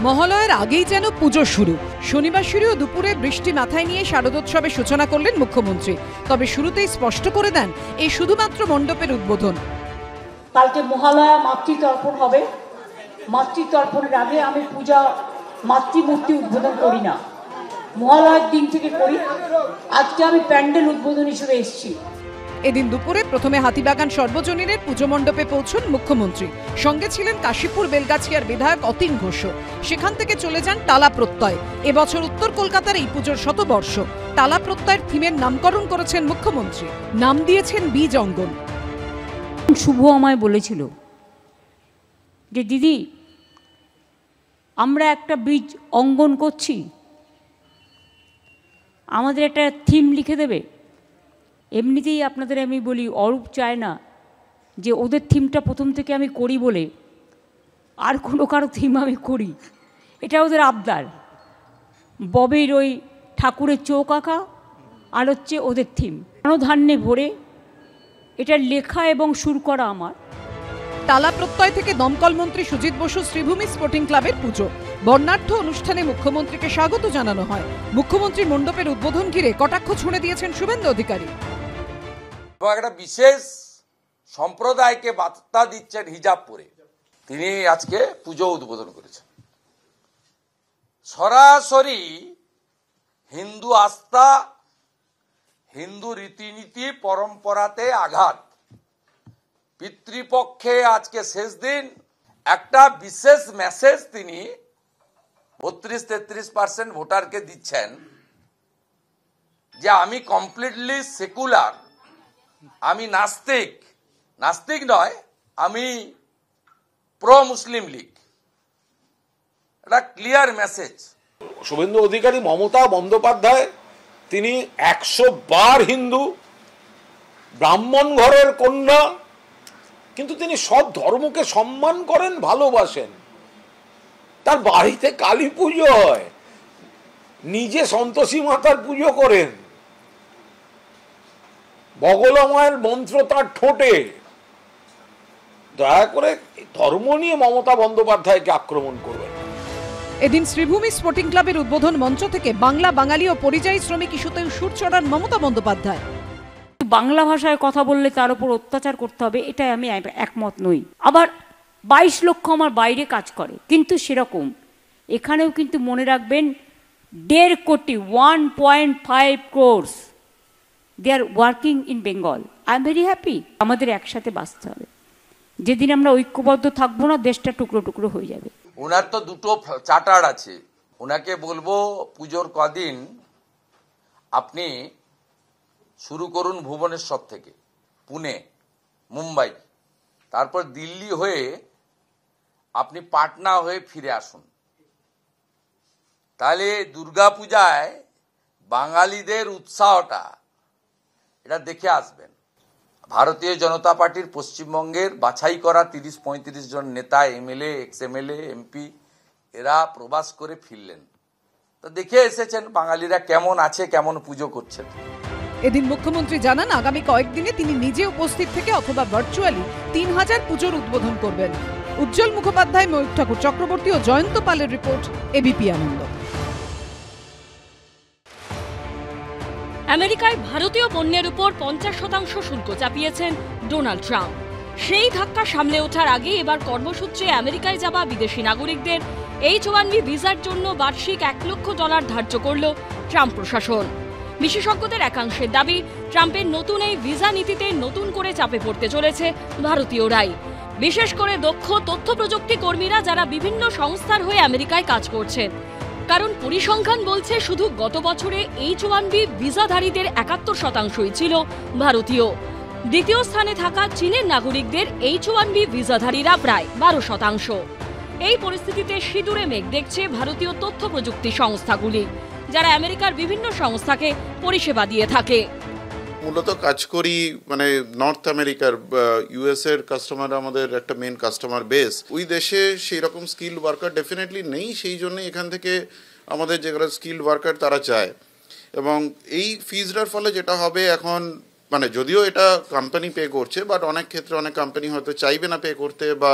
মহালয়ার আগেই যেন পুজো শুরু। শনিবার শুরু দুপুরে বৃষ্টি মাথায় নিয়ে শারদোৎসবের সূচনা করলেন মুখ্যমন্ত্রী। তবে শুরুতেই স্পষ্ট করে দেন এই শুধুমাত্র মণ্ডপের উদ্বোধন। কালকে মহালয়া মাতৃতর্পণ হবে। মাতৃতর্পণের আগে আমি পূজা মাতৃমূর্তি উদ্বোধন করি না, মহালয়ার দিন থেকে করি। আজকে আমি প্যান্ডেল উদ্বোধন হিসেবে এসেছি। এদিন দুপুরে প্রথমে হাতিবাগান সর্বজনীনের পুজো মণ্ডপে পৌঁছন মুখ্যমন্ত্রী। সঙ্গে ছিলেন কাশীপুর বেলগাছিয়ার বিধায়ক অতীন ঘোষ। সেখান থেকে চলে যান টালা প্রত্যয়। এবছর উত্তর কলকাতার এই পুজোর শতবর্ষ। টালা প্রত্যয়ের থিমের নামকরণ করেছেন মুখ্যমন্ত্রী, নাম দিয়েছেন বীজ অঙ্গন। শুভ আমায় বলেছিল যে দিদি আমরা একটা বীজ অঙ্গন করছি, আমাদের একটা থিম লিখে দেবে। এমনিতেই আপনাদের আমি বলি, অরূপ চায় না যে ওদের থিমটা প্রথম থেকে আমি করি বলে আর কোনো কারো থিম আমি করি, এটা ওদের আবদার। ববের ওই ঠাকুরের চোখ আঁকা আর হচ্ছে ওদের থিম ধান্যে ভরে, এটা লেখা এবং সুর করা আমার। টালা প্রত্যয় থেকে দমকল মন্ত্রী সুজিত বসু শ্রীভূমি স্পোর্টিং ক্লাবের পুজো। বর্ণাঢ্য অনুষ্ঠানে মুখ্যমন্ত্রীকে স্বাগত জানানো হয়। মুখ্যমন্ত্রীর মণ্ডপের উদ্বোধন ঘিরে কটাক্ষ ছুঁড়ে দিয়েছেন শুভেন্দু অধিকারী। একটা বিশেষ সম্প্রদায়কে বার্তা দিচ্ছেন হিজাব পরে, তিনি আজকে পুজো উদ্বোধন করেছেন। সরাসরি হিন্দু আস্থা, হিন্দু রীতিনীতি পরম্পরাতে আঘাত। পিতৃপক্ষে আজকে শেষ দিন, একটা বিশেষ মেসেজ তিনি 32-33% ভোটারকে দিচ্ছেন যে আমি কমপ্লিটলি সেকুলার, আমি নাস্তিক। নাস্তিক নয়, আমি প্রো মুসলিম লীগ। এটা ক্লিয়ার মেসেজ। শুভেন্দু অধিকারী, মমতা বন্দ্যোপাধ্যায়, তিনি 100 বার হিন্দু, ব্রাহ্মণ ঘরের কন্যা, কিন্তু তিনি সব ধর্মকে সম্মান করেন, ভালোবাসেন। তার বাড়িতে কালী পুজো হয়, নিজে সন্তোষী মাতার পুজো করেন, বগলা মায়ের মন্ত্র তার ঠোঁটে। দয়া করে ধর্ম নিয়ে মমতা বন্দ্যোপাধ্যায়কে আক্রমণ করবেন। এদিন শ্রীভূমি স্পোর্টিং ক্লাবের উদ্বোধন মঞ্চ থেকে বাংলা, বাঙালি ও পরিযায়ী শ্রমিক ইস্যুতে সুর চড়ান মমতা বন্দ্যোপাধ্যায়। বাংলা ভাষায় কথা বললে তার উপর অত্যাচার করতে হবে, এটাই আমি একমত নই। আবার 22 লক্ষ আমার বাইরে কাজ করে, কিন্তু সেরকম এখানেও কিন্তু মনে রাখবেন 1.5 কোটি 1.5 crores they are working in Bengal. I am very happy. আমাদের একসাথে বাঁচতে হবে। যেদিন আমরা ঐক্যবদ্ধ থাকবো না, দেশটা টুকরো টুকরো হয়ে যাবে। ওনার তো দুটো চার্টার আছে। ওনাকে বলবো পুজোর কদিন আপনি শুরু করুন ভুবনেশ্বর থেকে, পুনে, মুম্বাই, তারপর দিল্লি হয়ে আপনি পাটনা হয়ে ফিরে আসুন। তাহলে দুর্গাপূজায় বাঙালিদের উৎসাহটা এটা দেখে আসবেন। ভারতীয় জনতা পার্টির পশ্চিমবঙ্গের বাছাই করা 30-35 জন নেতা, এমএলএ, এক্স এমএলএ, এমপি, এরা প্রবাস করে ফিরলেন, তো দেখে এসেছেন বাঙালিরা কেমন আছে, কেমন পুজো করছেন। এদিন মুখ্যমন্ত্রী জানান আগামী কয়েকদিনে তিনি নিজে উপস্থিত থেকে অথবা ভার্চুয়ালি 3000 পুজোর উদ্বোধন করবেন। উজ্জ্বল মুখোপাধ্যায়, ময়ূর ঠাকুর চক্রবর্তী ও জয়ন্ত পালের রিপোর্ট, এবিপি আনন্দ। আমেরিকায় ভারতীয় পণ্যের উপর 50% শুল্ক চাপিয়েছেন ডোনাল্ড ট্রাম্প। সেই ধাক্কা সামলে ওঠার আগে এবার কর্মসূত্রে আমেরিকায় যাওয়া বিদেশি নাগরিকদের H-1B ভিসার জন্য বার্ষিক $1 লক্ষ ধার্য করল ট্রাম্প প্রশাসন। বিশেষজ্ঞদের একাংশের দাবি, ট্রাম্পের নতুন এই ভিসা নীতিতে নতুন করে চাপে পড়তে চলেছে ভারতীয়রাই, বিশেষ করে দক্ষ তথ্য প্রযুক্তি কর্মীরা যারা বিভিন্ন সংস্থার হয়ে আমেরিকায় কাজ করছেন। কারণ পরিসংখ্যান বলছে শুধু গত বছরে H-1B ভিসাধারীদের 71%ই ছিল ভারতীয়। দ্বিতীয় স্থানে থাকা চীনের নাগরিকদের H-1B ভিসাধারীরা প্রায় 12%। এই পরিস্থিতিতে সিঁদুরে মেঘ দেখছে ভারতীয় তথ্য প্রযুক্তি সংস্থাগুলি, যারা আমেরিকার বিভিন্ন সংস্থাকে পরিষেবা দিয়ে থাকে। মূলত কাজ করি মানে নর্থ আমেরিকার, ইউএস এর কাস্টমার আমাদের একটা মেন কাস্টমার বেস। ওই দেশে সেই রকম স্কিল ওয়ার্কার ডেফিনেটলি নেই, সেই জন্য এখান থেকে আমাদের যেগুলো স্কিল ওয়ার্কার তারা চায়। এবং এই ফিজটার ফলে যেটা হবে এখন, মানে যদিও এটা কোম্পানি পে করছে, বাট অনেক ক্ষেত্রে অনেক কোম্পানি হয়তো চাইবে না পে করতে বা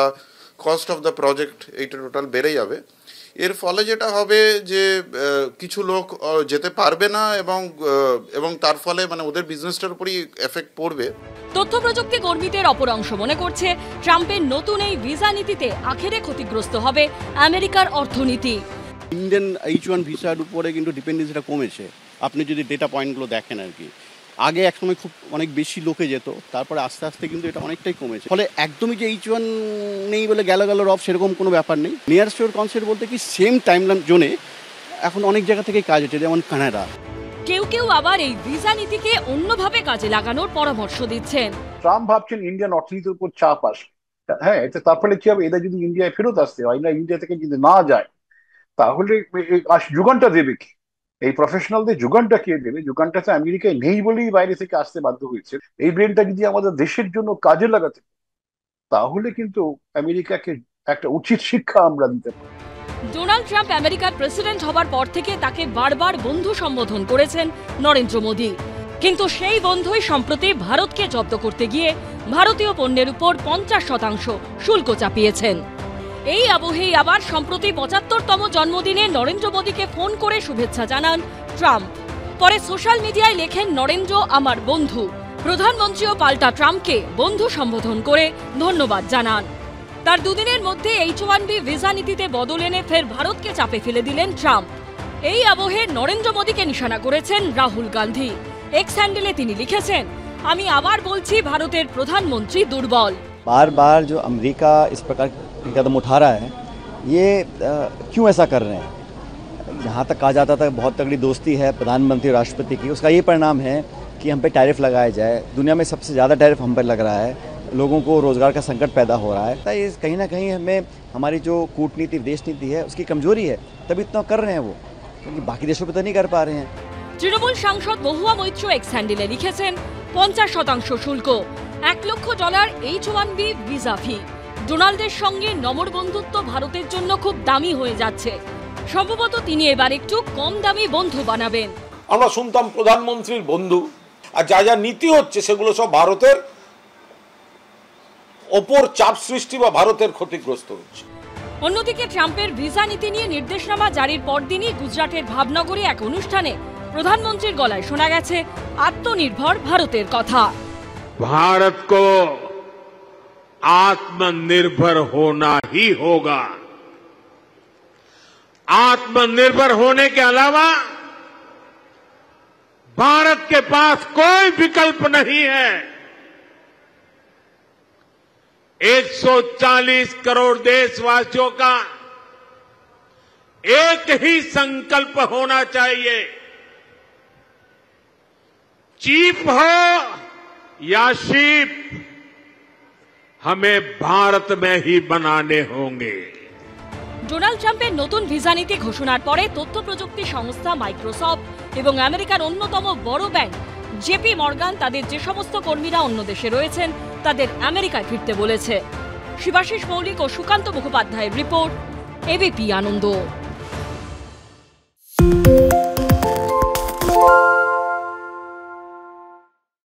কস্ট অফ দ্য প্রজেক্ট এইটা টোটাল বেড়ে যাবে। এর ফলে যেটা হবে যে কিছু লোক যেতে পারবে না এবং তার ফলে মানে ওদের বিজনেসটার উপরই এফেক্ট পড়বে। তথ্য প্রযুক্তি কর্মীদের অপর অংশ মনে করছে ট্রাম্পের নতুন এই ভিসা নীতিতে আখেরে ক্ষতিগ্রস্ত হবে আমেরিকার অর্থনীতি। ইন্ডিয়ান H1 ভিসার উপরে কিন্তু ডিপেন্ডেন্সিটা কমেছে, আপনি যদি ডেটা পয়েন্টগুলো দেখেন আর কি। আগে একসময় খুব অনেক বেশি লোকে যেত, তারপরে আস্তে আস্তে কিন্তু এটা অনেকটাই কমেছে। ফলে একদমই যে H1 নেই বলে গেল রব সেরকম কোনো ব্যাপার নেই। নিয়ার স্টোর কনসেপ্ট বলতে কি সেম টাইমলাইন জোনে এখন অনেক জায়গা থেকে কাজ হচ্ছে, যেমন কানাডা। কেউ কেউ আবার এই ভিসা নীতিকে অন্যভাবে কাজে লাগানোর পরামর্শ দিচ্ছেন। ট্রাম্প ভাবছেন ইন্ডিয়ান অর্থনীতির উপর চাপ আসবে, হ্যাঁ, এতে তারপরে কি হবে, এদের যদি ইন্ডিয়ায় ফেরত আসতে হয় না, ইন্ডিয়া থেকে যদি না যায় তাহলে যোগানটা দেবে কি? এই প্রফেশনালদের যোগানটা কে দেবে? যোগানটা তো আমেরিকায় নেই বলেই বাইরে থেকে আসতে বাধ্য হয়েছে। এই ব্রেনটা যদি আমাদের দেশের জন্য কাজে লাগাতে তাহলে কিন্তু আমেরিকাকে একটা উচিত শিক্ষা আমরা দিতে পারি। ডোনাল্ড ট্রাম্প আমেরিকার প্রেসিডেন্ট হবার পর থেকে তাকে বারবার বন্ধু সম্বোধন করেছেন নরেন্দ্র মোদী, কিন্তু সেই বন্ধুই সম্প্রতি ভারতকে জব্দ করতে গিয়ে ভারতীয় পণ্যের উপর 50% শুল্ক চাপিয়েছেন। এই আবহেই আবার সম্প্রতি 75তম জন্মদিনে নরেন্দ্র মোদীকে ফোন করে শুভেচ্ছা জানান ট্রাম্প। পরে সোশ্যাল মিডিয়ায় লেখেন নরেন্দ্র আমার বন্ধু। প্রধানমন্ত্রীও পাল্টা ট্রাম্পকে বন্ধু সম্বোধন করে ধন্যবাদ জানান। তার দুদিনের মধ্যে H1B ভিসা নীতিতে বদল এনে ফের ভারতকে চাপে ফেলে দিলেন ট্রাম্প। এই আবহে নরেন্দ্র মোদীকে নিশানা করেছেন রাহুল গান্ধী। এক্স হ্যান্ডেলে তিনি লিখেছেন, আমি আবার বলছি ভারতের প্রধানমন্ত্রী দুর্বল। बार बार जो अमेरिका इस प्रकार के कदम उठा रहा है, ये क्यों ऐसा कर रहे हैं? जहाँ तक कहा जाता था बहुत तगड़ी दोस्ती है प्रधानमंत्री और राष्ट्रपति की, उसका ये परिणाम है कि हम पे टैरिफ लगाया जाए। दुनिया में सबसे ज़्यादा टैरिफ हम पर लग रहा है, लोगों को रोज़गार का संकट पैदा हो रहा है। ये कहीं ना कहीं हमें हमारी जो कूटनीति विदेश नीति है उसकी कमजोरी है, तभी इतना कर रहे हैं वो, क्योंकि बाकी देशों पर तो नहीं कर पा रहे हैं। তৃণমূল সাংসদ মহুয়া মৈত্র এক্স হ্যান্ডেলে লিখেছেন 50% শুল্ক, $1 লক্ষ H1B ভিসা ফি। ডোনাল্ডের সঙ্গে নমর বন্ধুত্ব ভারতের জন্য খুব দামি হয়ে যাচ্ছে। সম্ভবত তিনি এবার একটু কম দামি বন্ধু বানাবেন। আমরা শুনতাম প্রধানমন্ত্রীর বন্ধু, আর যা যা নীতি হচ্ছে সেগুলো সব ভারতের ওপর চাপ সৃষ্টি বা ভারতের ক্ষতিগ্রস্ত হচ্ছে। অন্যদিকে ট্রাম্পের ভিসা নীতি নিয়ে নির্দেশনামা জারির পরদিনই গুজরাটের ভাবনগরে এক অনুষ্ঠানে প্রধানমন্ত্রীর গলায় শোনা গেছে আত্মনির্ভর ভারতের কথা। भारत को आत्मनिर्भर होना ही होगा। आत्मनिर्भर होने के अलावा भारत के पास कोई विकल्प नहीं है। 140 करोड़ देशवासियों का एक ही संकल्प होना चाहिए, चीप हो या शिप, हमें भारत में ही बनाने होंगे। ডোনাল্ড ট্রাম্পের নতুন ভিসা নীতি ঘোষণার পরে তথ্য প্রযুক্তি সংস্থা মাইক্রোসফট এবং আমেরিকার অন্যতম বড় ব্যাংক জেপি মর্গান তাদের যে সমস্ত কর্মীরা অন্য দেশে রয়েছেন তাদের আমেরিকায় ফিরতে বলেছে। শিবাশিস মৌলিক ও সুকান্ত মুখোপাধ্যায়ের রিপোর্ট, এবিপি আনন্দ।